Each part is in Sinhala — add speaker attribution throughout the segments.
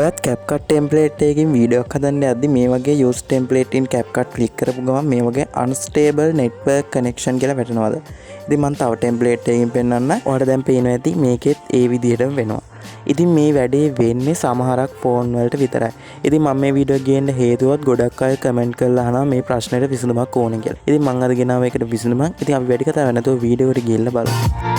Speaker 1: ඔයත් CapCut template එකකින් වීඩියෝ එකක් හදන්න යද්දි මේ වගේ use template in CapCut click කරපු ගමන් මේ වගේ unstable network connection කියලා වැටෙනවාද. ඉතින් මම තව template එකකින් පෙන්නන්න. ඔයාලට දැන් පේනවා ඇති මේකෙත් ඒ විදිහටම වෙනවා. ඉතින් මේ වැඩේ වෙන්නේ සමහරක් ෆෝන් වලට විතරයි. ඉතින් මම මේ වීඩියෝ ගේන්න හේතුවත් ගොඩක් අය කමෙන්ට් කරලා අහනවා මේ ප්‍රශ්නෙට විසඳුමක් ඕනේ කියලා. ඉතින් මම අද ගෙනාව ඒකට විසඳුමක්. ඉතින් අපි වැඩි කතාවක් නැතුව වීඩියෝ එකට ගිහිල්ලා බලමු.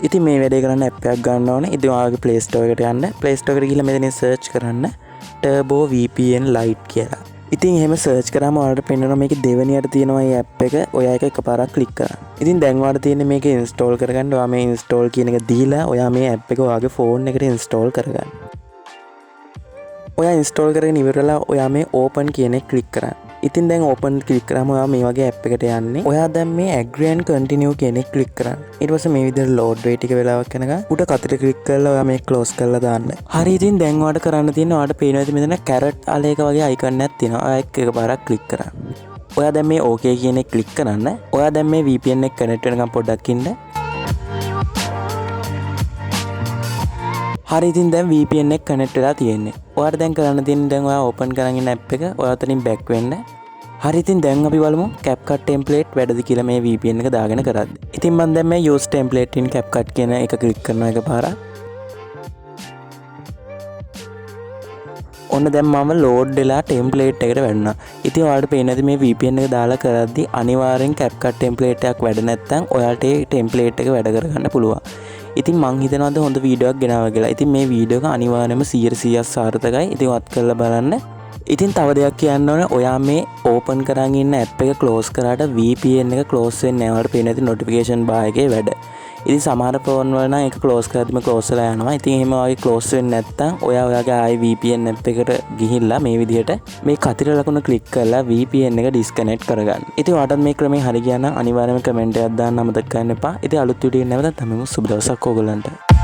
Speaker 1: ඉතින් මේ වැඩේ කරන්න ඇප් එකක් ගන්න ඕනේ. ඉතින් ඔයාගේ Play Store එකට යන්න. Play Store එකට ගිහලා මෙතනින් search කරන්න Turbo VPN Lite කියලා. ඉතින් එහෙම search කරාම ඔයාලට පෙන්නනවා මේකේ දෙවෙනියට තියෙනවා මේ ඇප් එක. ඔයා ඒක එකපාරක් click කරන්න. ඉතින් දැන් ඔයාලට තියෙන්නේ මේක install කරගන්න. ඔයා මේ install කියන එක දීලා ඔයා මේ ඇප් එක ඔයාගේ phone එකට install කරගන්න. ඔයා install කරගෙන ඉවරලා ඔයා මේ open කියන එක click කරන්න. ඉතින් දැන් open click කරාම ඔයා මේ වගේ app එකට යන්නේ. ඔයා දැන් මේ agree and continue කියන එක click කරන්න. ඊට පස්සේ මේ විදිහට load වෙයි ටික වෙලාවක් යනකම් උඩ කතට click කරලා ඔයා මේක close කරලා දාන්න. හරි ඉතින් දැන් ඔයාලට කරන්න තියෙන්නේ ඔයාලට පේනවා ඇති මෙතන carrot අලයක වගේ icon එකක් තියෙනවා. ඔයා ඒක එකපාරක් click කරන්න. ඔයා දැන් මේ okay කියන එක click කරන්න. ඔයා දැන් මේ VPN එක connect වෙනකම් පොඩ්ඩක් ඉන්න. හරි ඉතින් දැන් VPN එක connect වෙලා තියෙන්නේ. ඔයාලට දැන් කරන්න තියෙන්නේ දැන් ඔයා open කරන් ඉන්න app එක ඔයා උතනින් back වෙන්න. හරි ඉතින් දැන් අපි බලමු CapCut template වැඩද කියලා මේ VPN එක දාගෙන කරද්දි. ඉතින් මම දැන් මේ use template in CapCut කියන එක click කරනවා එකපාරක්. ඔන්න දැන් මම load වෙලා template එකට වැටුණා. ඉතින් ඔයාලට පේන්නේ නැති මේ VPN එක දාලා කරද්දි අනිවාර්යෙන් CapCut template එකක් වැඩ නැත්නම් ඔයාලට ඒ template එක වැඩ කරගන්න පුළුවන්. ඉතින් මං හිතනවාද හොඳ වීඩියෝ එකක් ගෙනාවා කියලා. ඉතින් මේ වීඩියෝ එක අනිවාර්යයෙන්ම 100% සාර්ථකයි. ඉතින් වත් කරලා බලන්න. ඉතින් තව දෙයක් කියන්න ඕනේ. ඔයා මේ ඕපන් කරන් ඉන්න ඇප් එක ක්ලෝස් කරාට VPN එක ක්ලෝස් වෙන්නේ නැහැ. ඔයාලට පේන ඇති notification bar එකේ වැඩ. ඉතින් සමහර ෆෝන් වල නම් ඒක ක්ලෝස් කරද්දිම ක්ලෝස් වෙලා යනවා. ඉතින් එහෙම වගේ ක්ලෝස් වෙන්නේ නැත්නම් ඔයා ඔයාගේ ආයි VPN ඇප් එකට ගිහිල්ලා මේ විදිහට මේ කතිර ලකුණ ක්ලික් කරලා VPN එක ඩිස්කනෙක්ට් කරගන්න. ඉතින් ඔයාලට මේ ක්‍රමේ හරි ගියා නම් අනිවාර්යයෙන්ම කමෙන්ට් එකක් දාන්න අමතක කරන්න එපා. ඉතින් අලුත් වීඩියෝ එකක් නැවතත් තමයි සුබ දවසක් ඕගොල්ලන්ට.